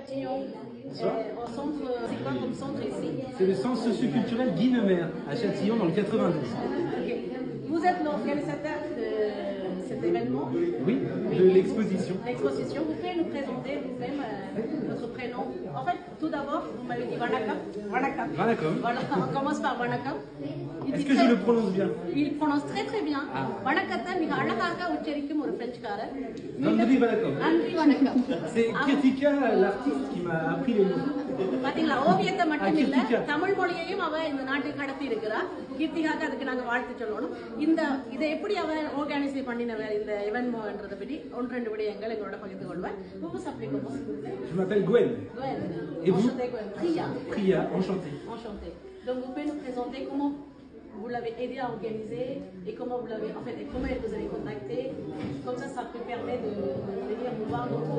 Châtillon, au centre, c'est quoi comme centre ici? C'est le centre socioculturel Guy Neumer, à Châtillon, dans le 92. Ok. Vous êtes l'organisateur de cet événement? Oui, de l'exposition. L'exposition, vous pouvez nous présenter vous-même votre prénom? En fait, tout d'abord, vous m'avez dit Vanakam. Vanakam. Vanakam. Voilà, on commence par Vanakam. Est-ce que je le prononce bien? Il prononce très très bien. Vanakata, miga alagaga ucherikum oru Frenchkaran. Nandri Vanakam. Nandri Vanakam. C'est Kirtika, l'artiste, qui m'a appris les mots. பாத்தீங்களா ஓவியத்தை மட்டும் இல்ல தமிழ் மொழியையும் அவ இந்த நாட்டுக்கு கடத்தி இருக்கிறா. கீர்த்திகாக்கு அதுக்கு நாங்க வாழ்த்து சொல்லணும். இதை எப்படி அவ ஆர்கனைஸ் பண்ணினவ இந்த எவென்ட்ன்றத பத்தி ஒன்று ரெண்டு விடயங்கள் எங்களோட பகிர்ந்து கொள்வேன். Vous s'appelez comment? Je m'appelle Gwen. Gwen. Et vous? Enchantée Gwen. Priya. Priya, enchanté. Enchanté. Donc vous pouvez nous présenter comment vous l'avez aidé à organiser et comment vous l'avez, en fait, et comment vous avez contacté. Comme ça peut permettre de venir nous voir votre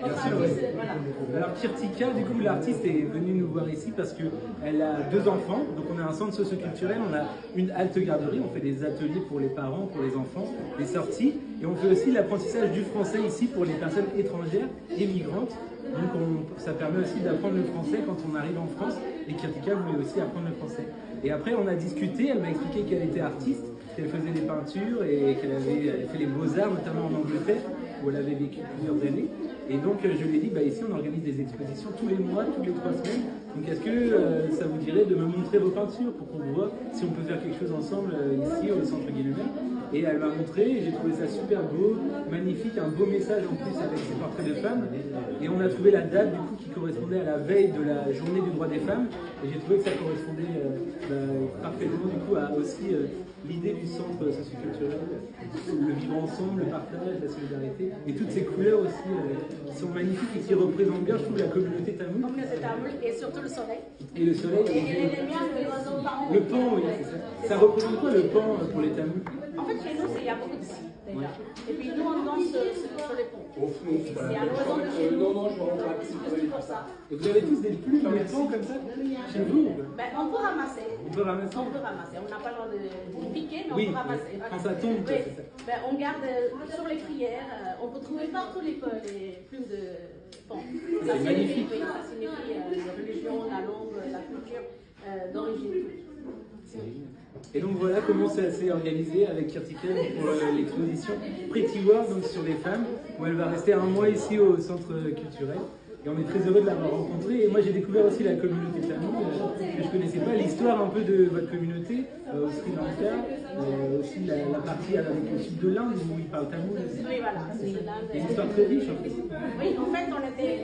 artiste. Oui. Voilà. Alors Kirtika, du coup, l'artiste est venue nous voir ici parce qu'elle a 2 enfants. Donc on a un centre socioculturel, on a une halte garderie, on fait des ateliers pour les parents, pour les enfants, des sorties. Et on fait aussi l'apprentissage du français ici pour les personnes étrangères et migrantes. Donc ça permet aussi d'apprendre le français quand on arrive en France. Et Kirtika voulait aussi apprendre le français. Et après on a discuté, elle m'a expliqué qu'elle était artiste, qu'elle faisait des peintures et qu'elle avait fait les beaux-arts, notamment en Angleterre, où elle avait vécu plusieurs années. Et donc je lui ai dit, ici on organise des expositions tous les mois, toutes les 3 semaines. Donc est-ce que ça vous dirait de me montrer vos peintures pour qu'on voit si on peut faire quelque chose ensemble ici au centre Guy Neumer? Et elle m'a montré, j'ai trouvé ça super beau, magnifique, un beau message en plus avec ces portraits de femmes. Et on a trouvé la date du coup qui correspondait à la veille de la journée du droit des femmes. Et j'ai trouvé que ça correspondait parfaitement du coup à aussi l'idée du centre socioculturel, le vivre ensemble, le partage, la solidarité, et toutes ces couleurs aussi qui sont magnifiques et qui représentent bien, je trouve, la communauté tamoule. Communauté tamoule et surtout le soleil. Et le soleil. Et les miens, l'oiseau pan. Le pan, oui, c'est ça. Ça représente quoi le pan pour les tamouls? En fait, chez nous, il y a beaucoup de scies déjà. Ouais. Et puis nous, on danse sur les ponts. C'est un oiseau de chez nous. Non, je ne rentre pas. C'est pour ça. Et vous avez tous des plumes de pan comme ça chez vous? On peut ramasser. On peut ramasser. On peut ramasser. On n'a pas le droit de piquer, mais oui, on peut ramasser. Quand ça tombe, oui. c'est ça. On garde sur les prières. On peut trouver partout les plumes de pan. C'est magnifique. Oui, ça signifie la religion, la langue, la culture d'origine. Et donc voilà comment ça s'est organisé avec Kirtika pour l'exposition Pretty World, donc sur les femmes, où elle va rester 1 mois ici au centre culturel. Et on est très heureux de l'avoir rencontrée. Et moi j'ai découvert aussi la communauté tamoule, que je ne connaissais pas, l'histoire un peu de votre communauté, au Sri Lanka, aussi la partie avec le sud de l'Inde où ils parlent tamoul. Oui, voilà, c'est l'Inde. C'est une histoire très riche en fait. Oui, en fait on était...